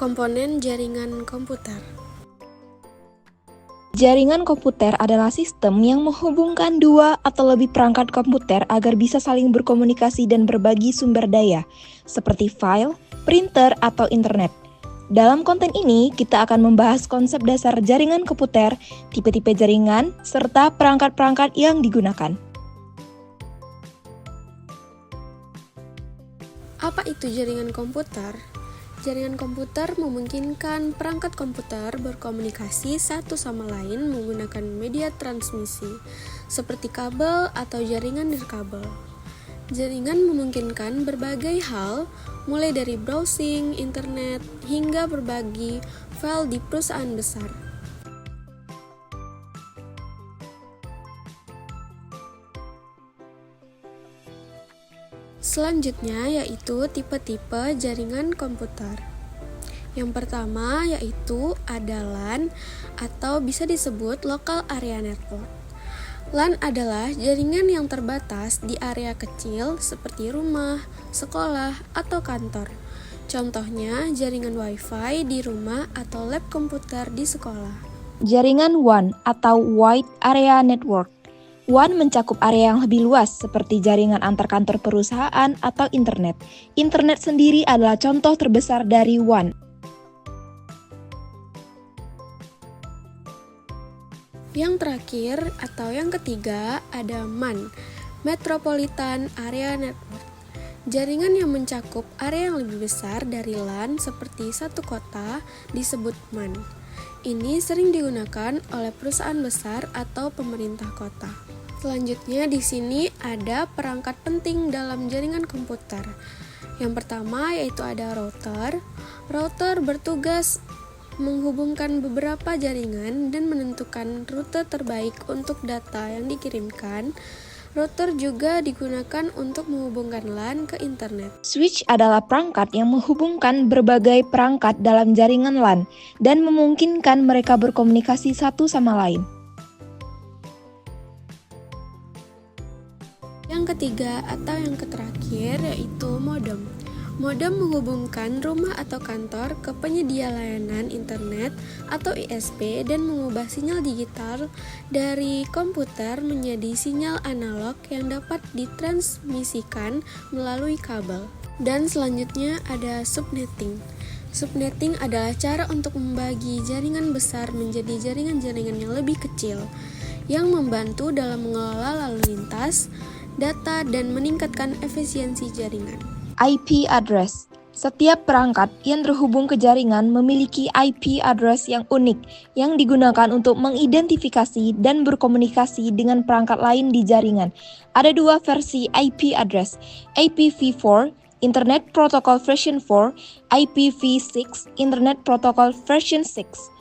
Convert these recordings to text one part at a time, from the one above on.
Komponen jaringan komputer. Jaringan komputer adalah sistem yang menghubungkan dua atau lebih perangkat komputer agar bisa saling berkomunikasi dan berbagi sumber daya, seperti file, printer, atau internet. Dalam konten ini, kita akan membahas konsep dasar jaringan komputer, tipe-tipe jaringan, serta perangkat-perangkat yang digunakan. Apa itu jaringan komputer? Jaringan komputer memungkinkan perangkat komputer berkomunikasi satu sama lain menggunakan media transmisi, seperti kabel atau jaringan nirkabel. Jaringan memungkinkan berbagai hal, mulai dari browsing, internet, hingga berbagi file di perusahaan besar. Selanjutnya yaitu tipe-tipe jaringan komputer. Yang pertama yaitu ada LAN atau bisa disebut Local Area Network. LAN adalah jaringan yang terbatas di area kecil seperti rumah, sekolah, atau kantor. Contohnya jaringan Wi-Fi di rumah atau lab komputer di sekolah. Jaringan WAN atau Wide Area Network. WAN mencakup area yang lebih luas seperti jaringan antar kantor perusahaan atau internet. Internet sendiri adalah contoh terbesar dari WAN. Yang terakhir atau yang ketiga ada MAN, Metropolitan Area Network. Jaringan yang mencakup area yang lebih besar dari LAN seperti satu kota disebut MAN. Ini sering digunakan oleh perusahaan besar atau pemerintah kota. Selanjutnya di sini ada perangkat penting dalam jaringan komputer. Yang pertama yaitu ada router. Router bertugas menghubungkan beberapa jaringan dan menentukan rute terbaik untuk data yang dikirimkan. Router juga digunakan untuk menghubungkan LAN ke internet. Switch adalah perangkat yang menghubungkan berbagai perangkat dalam jaringan LAN dan memungkinkan mereka berkomunikasi satu sama lain. Yang ketiga atau yang terakhir yaitu modem. Modem menghubungkan rumah atau kantor ke penyedia layanan internet atau ISP dan mengubah sinyal digital dari komputer menjadi sinyal analog yang dapat ditransmisikan melalui kabel. Dan selanjutnya ada subnetting. Subnetting adalah cara untuk membagi jaringan besar menjadi jaringan-jaringan yang lebih kecil yang membantu dalam mengelola lalu lintas, data, dan meningkatkan efisiensi jaringan. IP address. Setiap perangkat yang terhubung ke jaringan memiliki IP address yang unik yang digunakan untuk mengidentifikasi dan berkomunikasi dengan perangkat lain di jaringan. Ada dua versi IP address, IPv4, Internet Protocol version 4, IPv6, Internet Protocol version 6.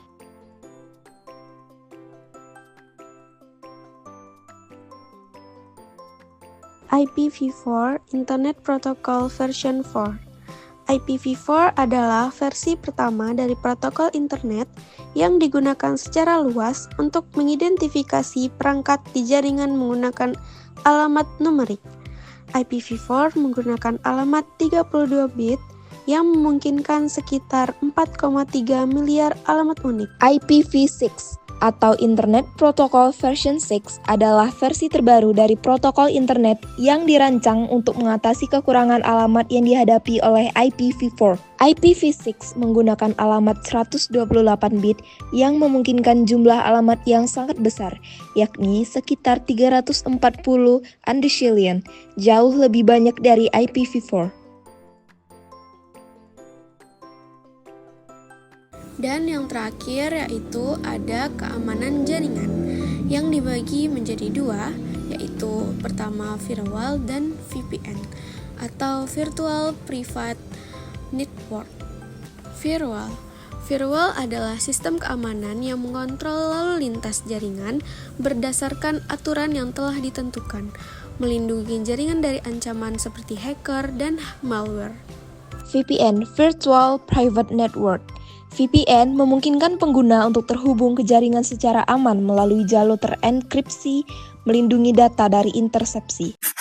IPv4 Internet Protocol version 4. IPv4 adalah versi pertama dari protokol internet yang digunakan secara luas untuk mengidentifikasi perangkat di jaringan menggunakan alamat numerik. IPv4 menggunakan alamat 32 bit yang memungkinkan sekitar 4,3 miliar alamat unik. IPv6 atau Internet Protocol version 6 adalah versi terbaru dari protokol internet yang dirancang untuk mengatasi kekurangan alamat yang dihadapi oleh IPv4. IPv6 menggunakan alamat 128 bit yang memungkinkan jumlah alamat yang sangat besar, yakni sekitar 340 undecillion, jauh lebih banyak dari IPv4. Dan yang terakhir yaitu ada keamanan jaringan yang dibagi menjadi dua, yaitu pertama firewall dan VPN atau Virtual Private Network. Firewall adalah sistem keamanan yang mengontrol lalu lintas jaringan berdasarkan aturan yang telah ditentukan, melindungi jaringan dari ancaman seperti hacker dan malware. VPN, Virtual Private Network. VPN memungkinkan pengguna untuk terhubung ke jaringan secara aman melalui jalur terenkripsi, melindungi data dari intersepsi.